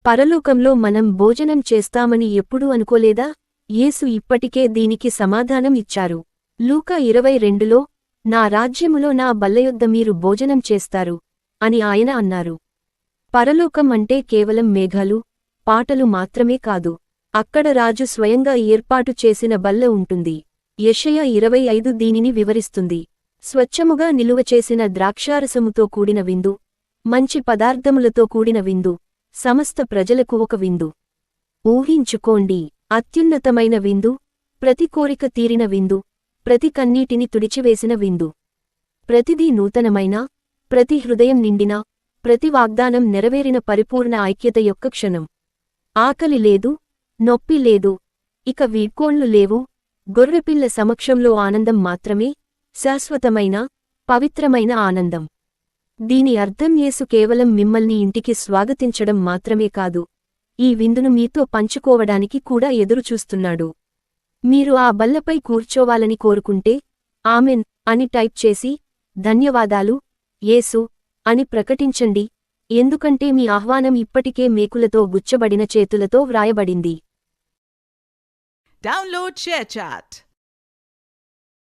పరలోకంలో మనం భోజనం చేస్తామని ఎప్పుడూ అనుకోలేదా? యేసు ఇప్పటికే దీనికి సమాధానం ఇచ్చారు. లూకా 22లో, నా రాజ్యములో నా బల్లయొద్ద మీరు భోజనం చేస్తారు అని ఆయన అన్నారు. పరలోకం అంటే కేవలం మేఘాలు, పాటలు మాత్రమే కాదు. అక్కడ రాజు స్వయంగా ఏర్పాటు చేసిన బల్ల ఉంటుంది. యెషయా 25 దీనిని వివరిస్తుంది. స్వచ్ఛముగా నిలువచేసిన ద్రాక్షారసముతో కూడిన విందు, మంచి పదార్థములతో కూడిన విందు, సమస్త ప్రజలకు ఒక విందు. ఊహించుకోండి, అత్యున్నతమైన విందు, ప్రతి కోరిక తీరిన విందు, ప్రతి కన్నీటిని తుడిచివేసిన విందు. ప్రతిదీ నూతనమైన, ప్రతి హృదయం నిండిన, ప్రతి వాగ్దానం నెరవేరిన పరిపూర్ణ ఐక్యత యొక్క క్షణం. ఆకలి లేదు, నొప్పి లేదు, ఇక వీడ్కోన్లు లేవు, గొర్రెపిల్ల సమక్షంలో ఆనందం మాత్రమే, శాశ్వతమైన, పవిత్రమైన ఆనందం. దీని అర్థం యేసు కేవలం మిమ్మల్ని ఇంటికి స్వాగతించడం మాత్రమే కాదు, ఈ విందును మీతో పంచుకోవడానికి కూడా ఎదురుచూస్తున్నాడు. మీరు ఆ బల్లపై కూర్చోవాలని కోరుకుంటే, ఆమెన్ అని టైప్ చేసి, ధన్యవాదాలు, యేసు అని ప్రకటించండి, ఎందుకంటే మీ ఆహ్వానం ఇప్పటికే మేకులతో గుచ్చబడిన చేతులతో వ్రాయబడింది. Download ShareChat.